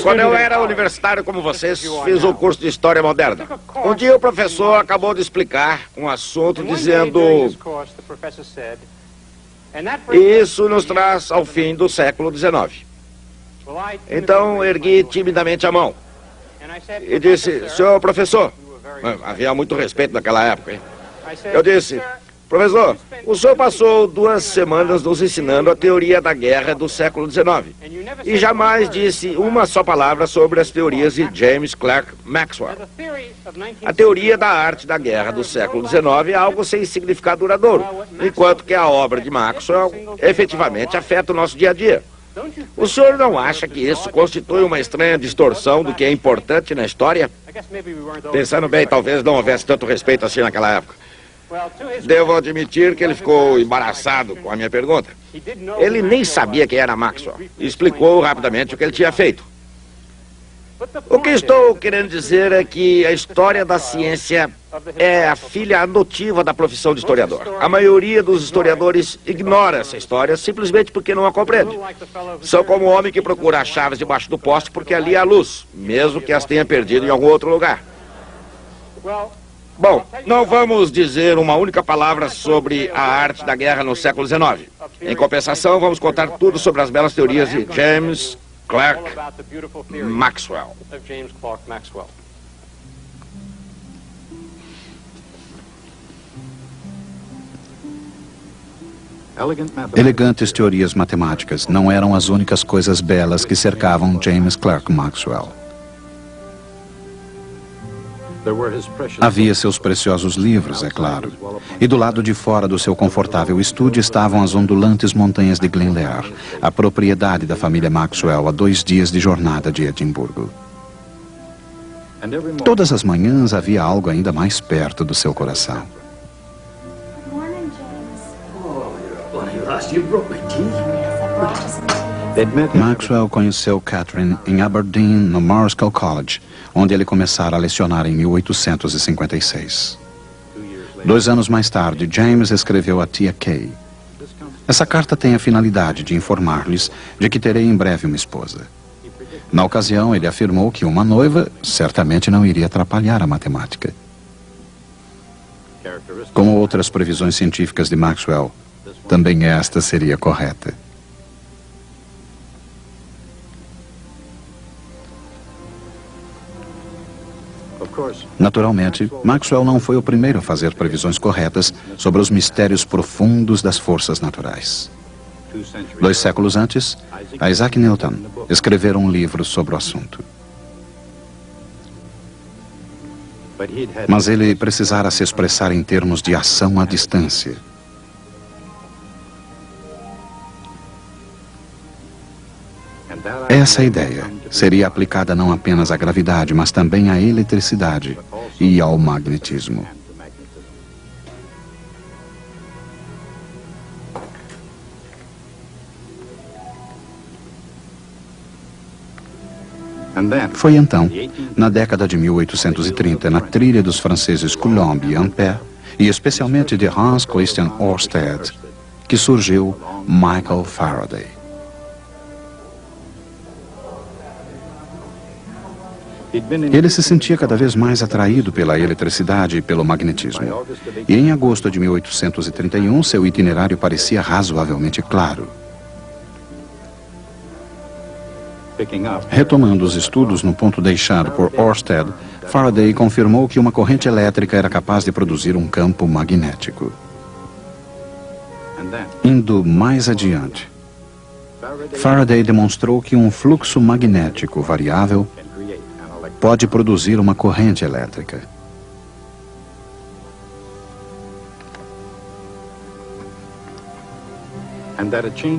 Quando eu era universitário como vocês, fiz um curso de História Moderna. Um dia o professor acabou de explicar um assunto dizendo... Isso nos traz ao fim do século XIX. Então ergui timidamente a mão e disse, senhor professor, havia muito respeito naquela época, hein? Eu disse, professor, o senhor passou 2 semanas nos ensinando a teoria da guerra do século XIX e jamais disse uma só palavra sobre as teorias de James Clerk Maxwell. A teoria da arte da guerra do século XIX é algo sem significado duradouro, enquanto que a obra de Maxwell efetivamente afeta o nosso dia a dia. O senhor não acha que isso constitui uma estranha distorção do que é importante na história? Pensando bem, talvez não houvesse tanto respeito assim naquela época. Devo admitir que ele ficou embaraçado com a minha pergunta. Ele nem sabia quem era Maxwell e explicou rapidamente o que ele tinha feito. O que estou querendo dizer é que a história da ciência é a filha adotiva da profissão de historiador. A maioria dos historiadores ignora essa história simplesmente porque não a compreende. São como o homem que procura as chaves debaixo do poste porque ali há luz, mesmo que as tenha perdido em algum outro lugar. Bom, não vamos dizer uma única palavra sobre a arte da guerra no século XIX. Em compensação, vamos contar tudo sobre as belas teorias de James Clerk Maxwell. Elegantes teorias matemáticas não eram as únicas coisas belas que cercavam James Clerk Maxwell. Havia seus preciosos livros, é claro. E do lado de fora do seu confortável estúdio estavam as ondulantes montanhas de Glenlear, a propriedade da família Maxwell a 2 dias de jornada de Edimburgo. Todas as manhãs havia algo ainda mais perto do seu coração. Maxwell conheceu Catherine em Aberdeen, no Marischal College, onde ele começara a lecionar em 1856. 2 anos mais tarde, James escreveu a tia Kay. Essa carta tem a finalidade de informar-lhes de que terei em breve uma esposa. Na ocasião, ele afirmou que uma noiva certamente não iria atrapalhar a matemática. Como outras previsões científicas de Maxwell, também esta seria correta. Naturalmente, Maxwell não foi o primeiro a fazer previsões corretas sobre os mistérios profundos das forças naturais. 2 séculos antes, Isaac Newton escrevera um livro sobre o assunto. Mas ele precisara se expressar em termos de ação à distância. Essa ideia seria aplicada não apenas à gravidade, mas também à eletricidade e ao magnetismo. Foi então, na década de 1830, na trilha dos franceses Coulomb e Ampère, e especialmente de Hans Christian Ørsted, que surgiu Michael Faraday. Ele se sentia cada vez mais atraído pela eletricidade e pelo magnetismo. E em agosto de 1831, seu itinerário parecia razoavelmente claro. Retomando os estudos no ponto deixado por Ørsted, Faraday confirmou que uma corrente elétrica era capaz de produzir um campo magnético. Indo mais adiante, Faraday demonstrou que um fluxo magnético variável pode produzir uma corrente elétrica.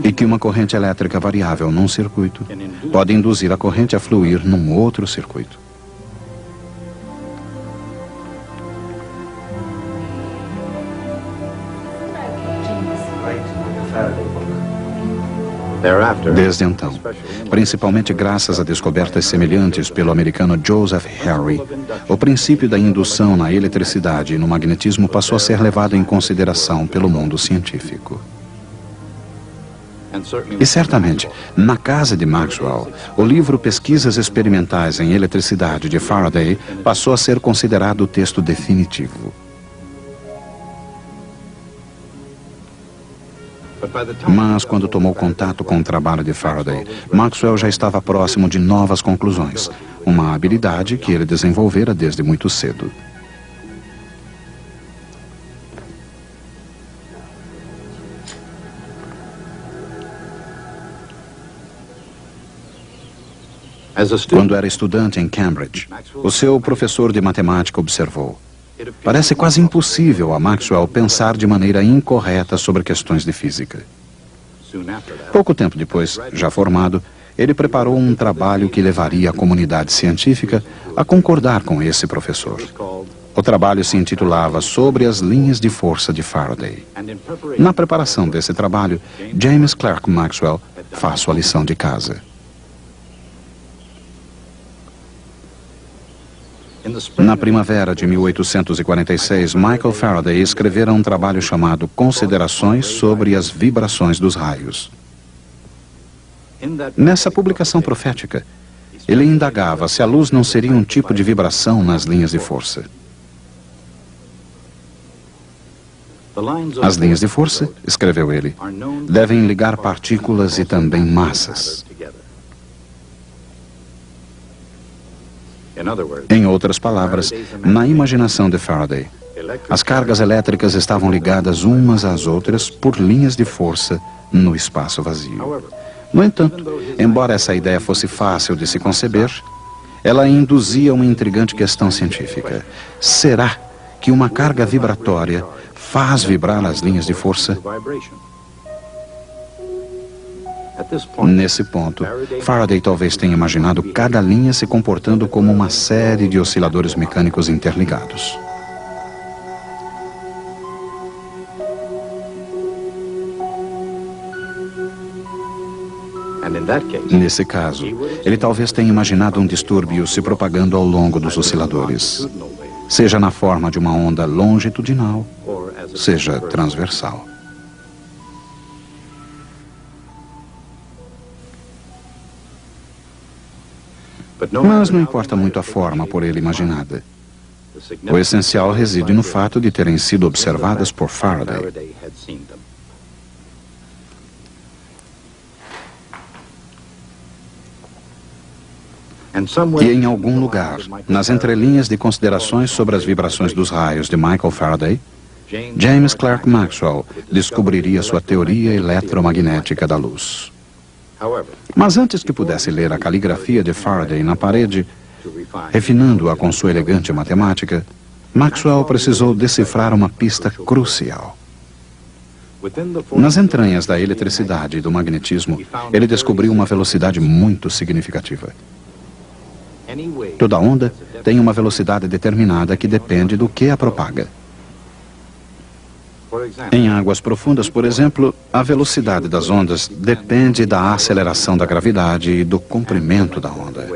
E que uma corrente elétrica variável num circuito pode induzir a corrente a fluir num outro circuito. Desde então, principalmente graças a descobertas semelhantes pelo americano Joseph Harry, o princípio da indução na eletricidade e no magnetismo passou a ser levado em consideração pelo mundo científico. E certamente, na casa de Maxwell, o livro Pesquisas Experimentais em Eletricidade de Faraday passou a ser considerado o texto definitivo. Mas, quando tomou contato com o trabalho de Faraday, Maxwell já estava próximo de novas conclusões, uma habilidade que ele desenvolvera desde muito cedo. Quando era estudante em Cambridge, o seu professor de matemática observou: parece quase impossível a Maxwell pensar de maneira incorreta sobre questões de física. Pouco tempo depois, já formado, ele preparou um trabalho que levaria a comunidade científica a concordar com esse professor. O trabalho se intitulava Sobre as Linhas de Força de Faraday. Na preparação desse trabalho, James Clerk Maxwell faz sua lição de casa. Na primavera de 1846, Michael Faraday escrevera um trabalho chamado Considerações sobre as Vibrações dos Raios. Nessa publicação profética, ele indagava se a luz não seria um tipo de vibração nas linhas de força. As linhas de força, escreveu ele, devem ligar partículas e também massas. Em outras palavras, na imaginação de Faraday, as cargas elétricas estavam ligadas umas às outras por linhas de força no espaço vazio. No entanto, embora essa ideia fosse fácil de se conceber, ela induzia uma intrigante questão científica. Será que uma carga vibratória faz vibrar as linhas de força? Nesse ponto, Faraday talvez tenha imaginado cada linha se comportando como uma série de osciladores mecânicos interligados. Nesse caso, ele talvez tenha imaginado um distúrbio se propagando ao longo dos osciladores, seja na forma de uma onda longitudinal, seja transversal. Mas não importa muito a forma por ele imaginada. O essencial reside no fato de terem sido observadas por Faraday. E em algum lugar, nas entrelinhas de considerações sobre as vibrações dos raios de Michael Faraday, James Clerk Maxwell descobriria sua teoria eletromagnética da luz. Mas antes que pudesse ler a caligrafia de Faraday na parede, refinando-a com sua elegante matemática, Maxwell precisou decifrar uma pista crucial. Nas entranhas da eletricidade e do magnetismo, ele descobriu uma velocidade muito significativa. Toda onda tem uma velocidade determinada que depende do que a propaga. Em águas profundas, por exemplo, a velocidade das ondas depende da aceleração da gravidade e do comprimento da onda.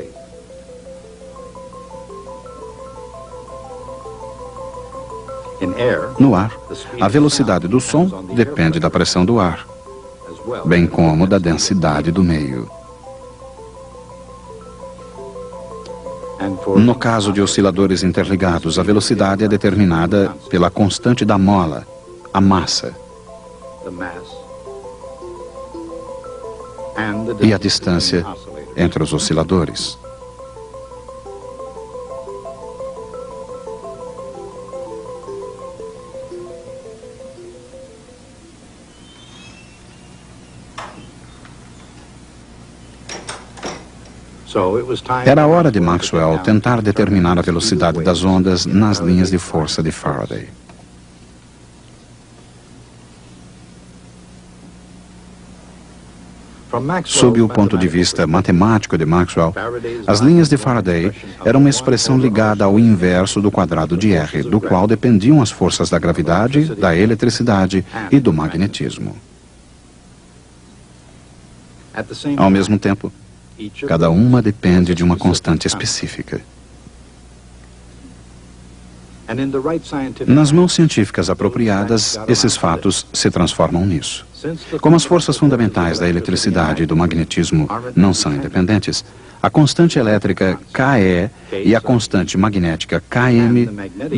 No ar, a velocidade do som depende da pressão do ar, bem como da densidade do meio. No caso de osciladores interligados, a velocidade é determinada pela constante da mola, a massa, e a distância entre os osciladores. Era a hora de Maxwell tentar determinar a velocidade das ondas nas linhas de força de Faraday. Sob o ponto de vista matemático de Maxwell, as linhas de Faraday eram uma expressão ligada ao inverso do quadrado de R, do qual dependiam as forças da gravidade, da eletricidade e do magnetismo. Ao mesmo tempo, cada uma depende de uma constante específica. Nas mãos científicas apropriadas, esses fatos se transformam nisso. Como as forças fundamentais da eletricidade e do magnetismo não são independentes, a constante elétrica KE e a constante magnética KM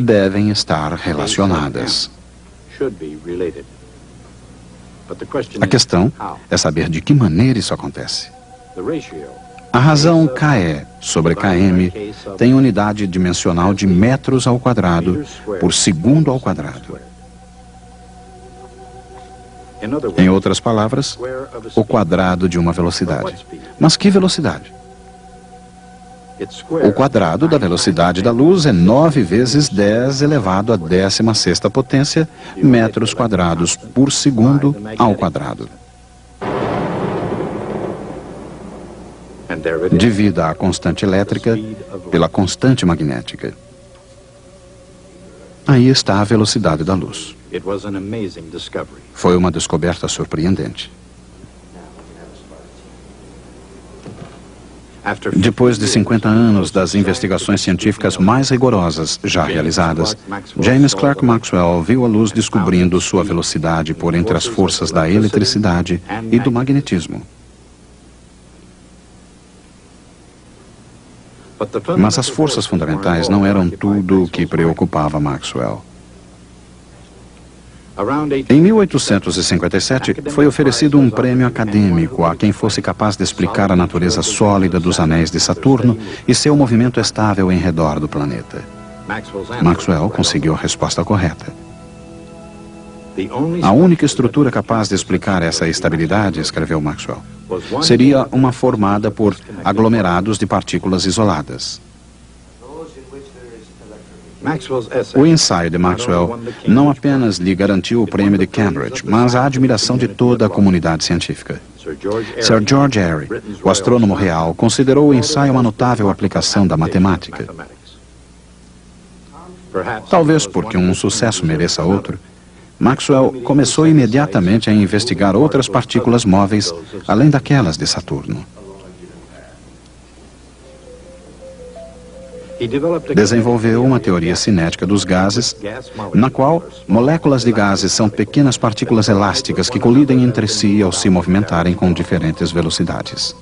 devem estar relacionadas. A questão é saber de que maneira isso acontece. A razão KE sobre KM tem unidade dimensional de metros ao quadrado por segundo ao quadrado. Em outras palavras, o quadrado de uma velocidade. Mas que velocidade? O quadrado da velocidade da luz é 9 vezes 10 elevado à 16ª potência metros quadrados por segundo ao quadrado. Divida a constante elétrica pela constante magnética. Aí está a velocidade da luz. Foi uma descoberta surpreendente. Depois de 50 anos das investigações científicas mais rigorosas já realizadas, James Clerk Maxwell viu a luz descobrindo sua velocidade por entre as forças da eletricidade e do magnetismo. Mas as forças fundamentais não eram tudo o que preocupava Maxwell. Em 1857, foi oferecido um prêmio acadêmico a quem fosse capaz de explicar a natureza sólida dos anéis de Saturno e seu movimento estável em redor do planeta. Maxwell conseguiu a resposta correta. A única estrutura capaz de explicar essa estabilidade, escreveu Maxwell, seria uma formada por aglomerados de partículas isoladas. O ensaio de Maxwell não apenas lhe garantiu o prêmio de Cambridge, mas a admiração de toda a comunidade científica. Sir George Airy, o astrônomo real, considerou o ensaio uma notável aplicação da matemática. Talvez porque um sucesso mereça outro, Maxwell começou imediatamente a investigar outras partículas móveis, além daquelas de Saturno. Desenvolveu uma teoria cinética dos gases, na qual moléculas de gases são pequenas partículas elásticas que colidem entre si ao se movimentarem com diferentes velocidades.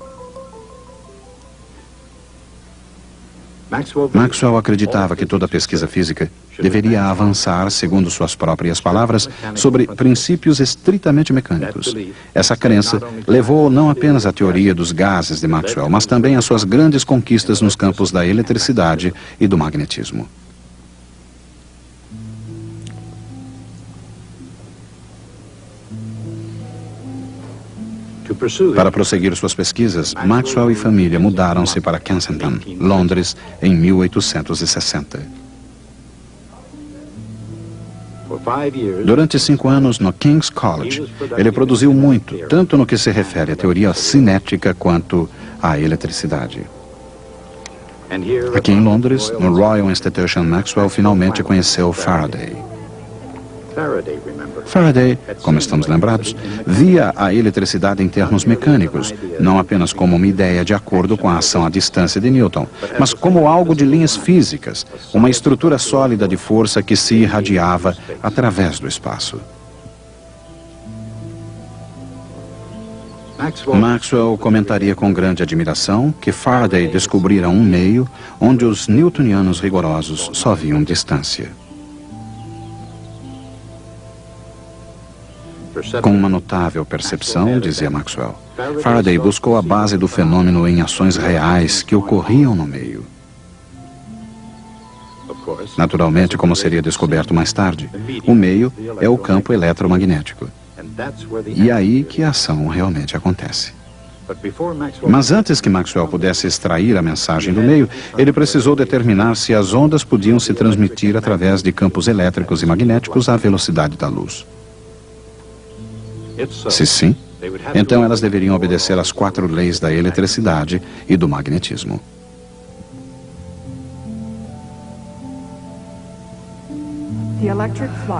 Maxwell acreditava que toda pesquisa física deveria avançar, segundo suas próprias palavras, sobre princípios estritamente mecânicos. Essa crença levou não apenas à teoria dos gases de Maxwell, mas também às suas grandes conquistas nos campos da eletricidade e do magnetismo. Para prosseguir suas pesquisas, Maxwell e família mudaram-se para Kensington, Londres, em 1860. Durante 5 anos no King's College, ele produziu muito, tanto no que se refere à teoria cinética quanto à eletricidade. Aqui em Londres, no Royal Institution, Maxwell finalmente conheceu Faraday. Faraday, como estamos lembrados, via a eletricidade em termos mecânicos, não apenas como uma ideia de acordo com a ação à distância de Newton, mas como algo de linhas físicas, uma estrutura sólida de força que se irradiava através do espaço. Maxwell comentaria com grande admiração que Faraday descobrira um meio onde os newtonianos rigorosos só viam distância. Com uma notável percepção, dizia Maxwell, Faraday buscou a base do fenômeno em ações reais que ocorriam no meio. Naturalmente, como seria descoberto mais tarde, o meio é o campo eletromagnético. E é aí que a ação realmente acontece. Mas antes que Maxwell pudesse extrair a mensagem do meio, ele precisou determinar se as ondas podiam se transmitir através de campos elétricos e magnéticos à velocidade da luz. Se sim, então elas deveriam obedecer às 4 leis da eletricidade e do magnetismo.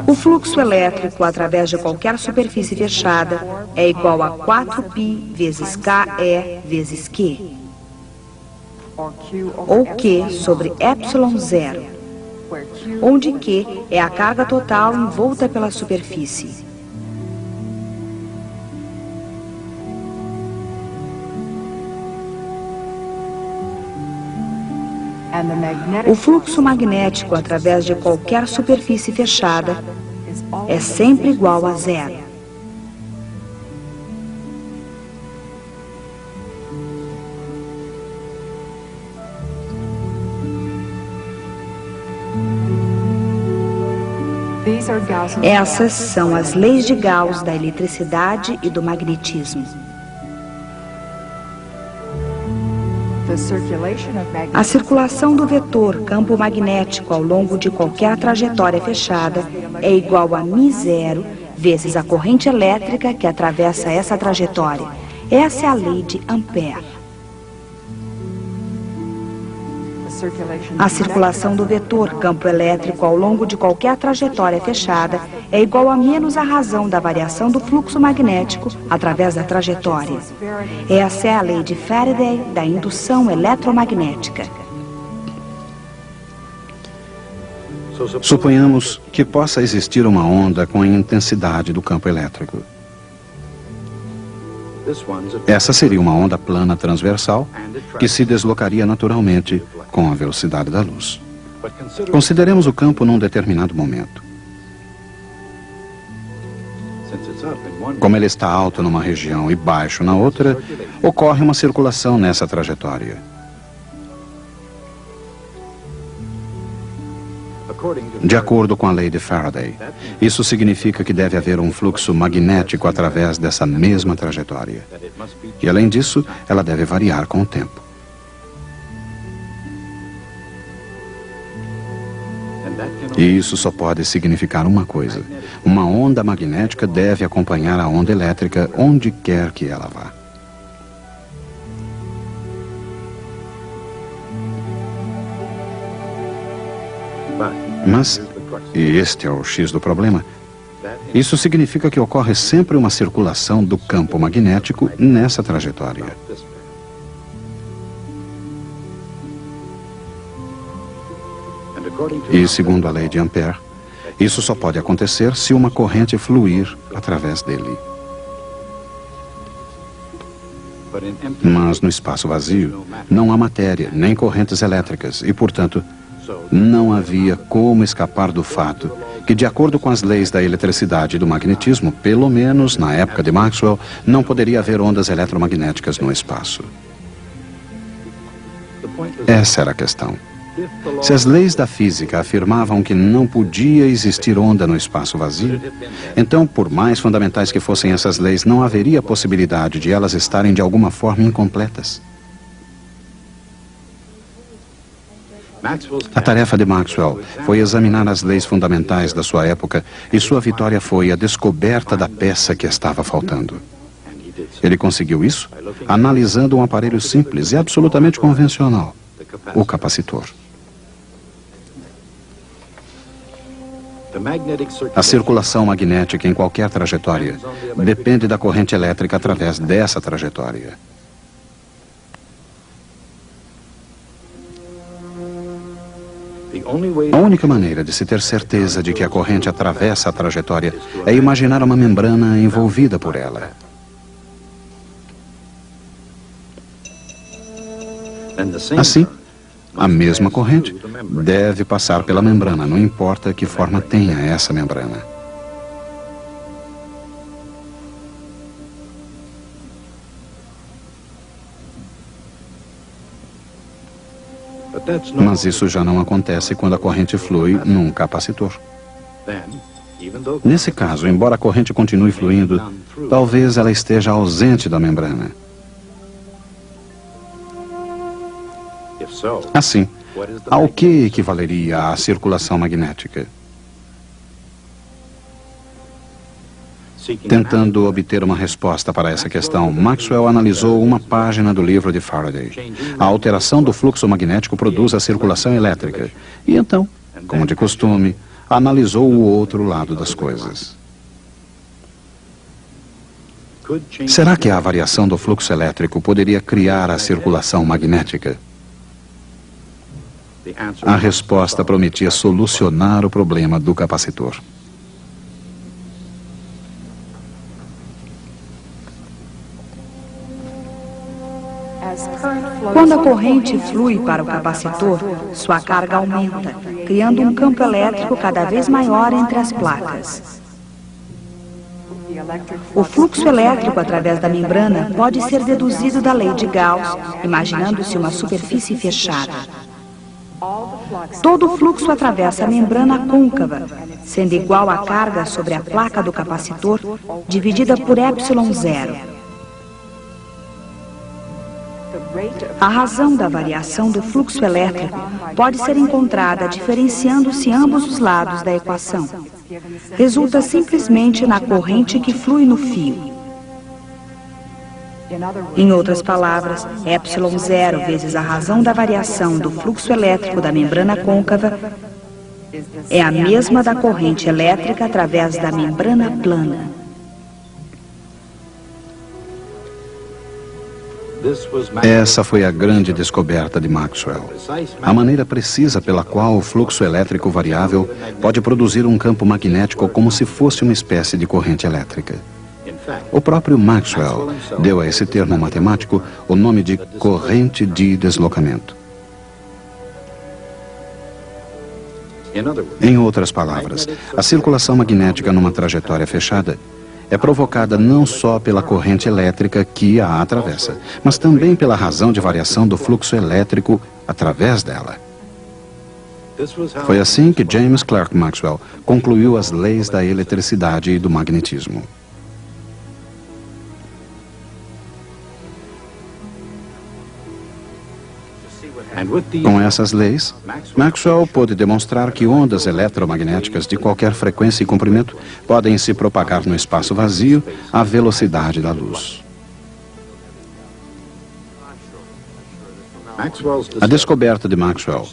O fluxo elétrico através de qualquer superfície fechada é igual a 4π vezes KE vezes Q, ou Q sobre ε0, onde Q é a carga total envolta pela superfície. O fluxo magnético através de qualquer superfície fechada é sempre igual a zero. Essas são as leis de Gauss da eletricidade e do magnetismo. A circulação do vetor campo magnético ao longo de qualquer trajetória fechada é igual a μ0 vezes a corrente elétrica que atravessa essa trajetória. Essa é a lei de Ampère. A circulação do vetor campo elétrico ao longo de qualquer trajetória fechada é igual a menos a razão da variação do fluxo magnético através da trajetória. Essa é a lei de Faraday da indução eletromagnética. Suponhamos que possa existir uma onda com a intensidade do campo elétrico. Essa seria uma onda plana transversal que se deslocaria naturalmente com a velocidade da luz. Consideremos o campo num determinado momento. Como ele está alto numa região e baixo na outra, ocorre uma circulação nessa trajetória. De acordo com a lei de Faraday, isso significa que deve haver um fluxo magnético através dessa mesma trajetória. E além disso, ela deve variar com o tempo. E isso só pode significar uma coisa: uma onda magnética deve acompanhar a onda elétrica onde quer que ela vá. Mas, e este é o X do problema, isso significa que ocorre sempre uma circulação do campo magnético nessa trajetória. E, segundo a lei de Ampère, isso só pode acontecer se uma corrente fluir através dele. Mas no espaço vazio, não há matéria, nem correntes elétricas, e, portanto, não havia como escapar do fato que, de acordo com as leis da eletricidade e do magnetismo, pelo menos na época de Maxwell, não poderia haver ondas eletromagnéticas no espaço. Essa era a questão. Se as leis da física afirmavam que não podia existir onda no espaço vazio, então, por mais fundamentais que fossem essas leis, não haveria possibilidade de elas estarem de alguma forma incompletas. A tarefa de Maxwell foi examinar as leis fundamentais da sua época e sua vitória foi a descoberta da peça que estava faltando. Ele conseguiu isso analisando um aparelho simples e absolutamente convencional, o capacitor. A circulação magnética em qualquer trajetória depende da corrente elétrica através dessa trajetória. A única maneira de se ter certeza de que a corrente atravessa a trajetória é imaginar uma membrana envolvida por ela. Assim, a mesma corrente deve passar pela membrana, não importa que forma tenha essa membrana. Mas isso já não acontece quando a corrente flui num capacitor. Nesse caso, embora a corrente continue fluindo, talvez ela esteja ausente da membrana. Assim, ao que equivaleria a circulação magnética? Tentando obter uma resposta para essa questão, Maxwell analisou uma página do livro de Faraday. A alteração do fluxo magnético produz a circulação elétrica. E então, como de costume, analisou o outro lado das coisas. Será que a variação do fluxo elétrico poderia criar a circulação magnética? A resposta prometia solucionar o problema do capacitor. Quando a corrente flui para o capacitor, sua carga aumenta, criando um campo elétrico cada vez maior entre as placas. O fluxo elétrico através da membrana pode ser deduzido da lei de Gauss, imaginando-se uma superfície fechada. Todo o fluxo atravessa a membrana côncava, sendo igual à carga sobre a placa do capacitor, dividida por ε0. A razão da variação do fluxo elétrico pode ser encontrada diferenciando-se ambos os lados da equação. Resulta simplesmente na corrente que flui no fio. Em outras palavras, ε0 vezes a razão da variação do fluxo elétrico da membrana côncava é a mesma da corrente elétrica através da membrana plana. Essa foi a grande descoberta de Maxwell. A maneira precisa pela qual o fluxo elétrico variável pode produzir um campo magnético como se fosse uma espécie de corrente elétrica. O próprio Maxwell deu a esse termo matemático o nome de corrente de deslocamento. Em outras palavras, a circulação magnética numa trajetória fechada é provocada não só pela corrente elétrica que a atravessa, mas também pela razão de variação do fluxo elétrico através dela. Foi assim que James Clerk Maxwell concluiu as leis da eletricidade e do magnetismo. Com essas leis, Maxwell pôde demonstrar que ondas eletromagnéticas de qualquer frequência e comprimento podem se propagar no espaço vazio à velocidade da luz. A descoberta de Maxwell,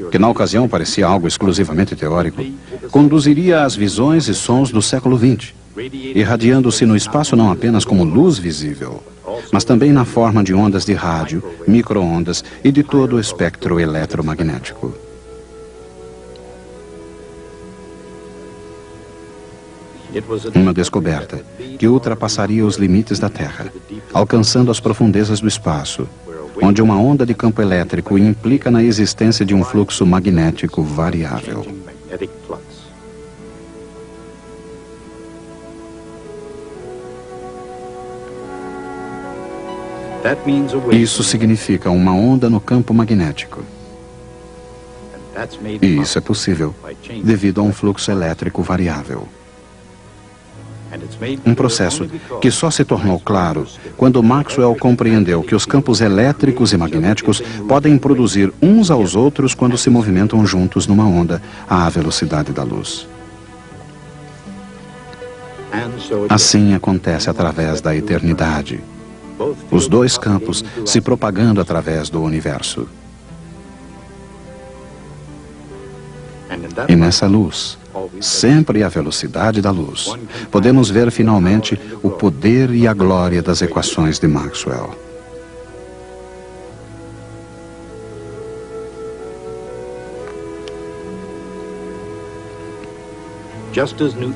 que na ocasião parecia algo exclusivamente teórico, conduziria às visões e sons do século XX, irradiando-se no espaço não apenas como luz visível, mas também na forma de ondas de rádio, micro-ondas e de todo o espectro eletromagnético. Uma descoberta que ultrapassaria os limites da Terra, alcançando as profundezas do espaço, onde uma onda de campo elétrico implica na existência de um fluxo magnético variável. Isso significa uma onda no campo magnético. E isso é possível devido a um fluxo elétrico variável. Um processo que só se tornou claro quando Maxwell compreendeu que os campos elétricos e magnéticos podem produzir uns aos outros quando se movimentam juntos numa onda à velocidade da luz. Assim acontece através da eternidade. Os dois campos se propagando através do universo. E nessa luz, sempre à velocidade da luz, podemos ver finalmente o poder e a glória das equações de Maxwell.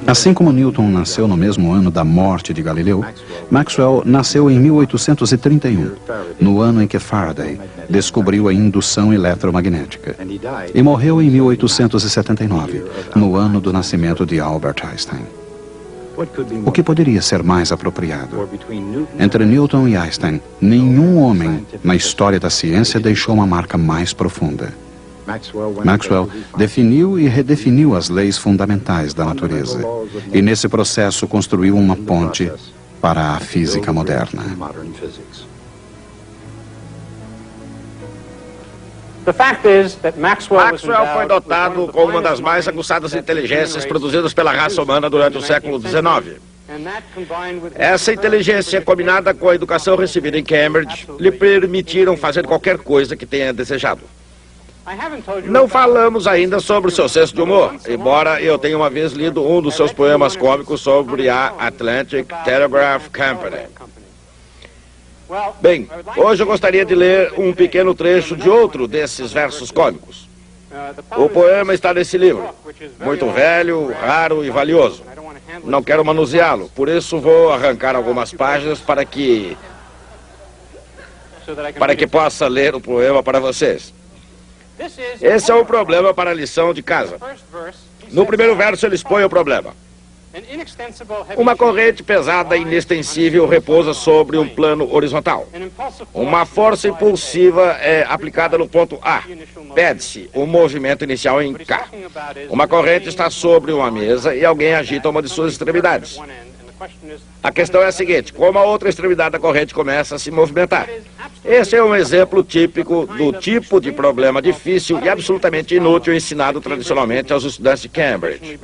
Assim como Newton nasceu no mesmo ano da morte de Galileu, Maxwell nasceu em 1831, no ano em que Faraday descobriu a indução eletromagnética, e morreu em 1879, no ano do nascimento de Albert Einstein. O que poderia ser mais apropriado? Entre Newton e Einstein, nenhum homem na história da ciência deixou uma marca mais profunda. Maxwell definiu e redefiniu as leis fundamentais da natureza e nesse processo construiu uma ponte para a física moderna. Maxwell foi dotado com uma das mais aguçadas inteligências produzidas pela raça humana durante o século XIX. Essa inteligência, combinada com a educação recebida em Cambridge, lhe permitiram fazer qualquer coisa que tenha desejado. Não falamos ainda sobre o seu senso de humor, embora eu tenha uma vez lido um dos seus poemas cômicos sobre a Atlantic Telegraph Company. Bem, hoje eu gostaria de ler um pequeno trecho de outro desses versos cômicos. O poema está nesse livro, muito velho, raro e valioso. Não quero manuseá-lo, por isso vou arrancar algumas páginas para que para que possa ler o poema para vocês. Esse é o problema para a lição de casa. No primeiro verso, ele expõe o problema. Uma corrente pesada e inextensível repousa sobre um plano horizontal. Uma força impulsiva é aplicada no ponto A. Pede-se um movimento inicial em K. Uma corrente está sobre uma mesa e alguém agita uma de suas extremidades. A questão é a seguinte: como a outra extremidade da corrente começa a se movimentar? Esse é um exemplo típico do tipo de problema difícil e absolutamente inútil ensinado tradicionalmente aos estudantes de Cambridge.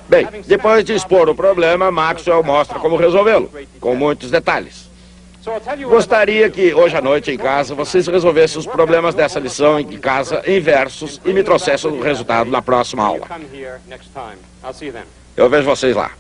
Bem, depois de expor o problema, Maxwell mostra como resolvê-lo, com muitos detalhes. Gostaria que hoje à noite em casa vocês resolvessem os problemas dessa lição em casa em versos e me trouxessem o resultado na próxima aula. Eu vejo vocês lá.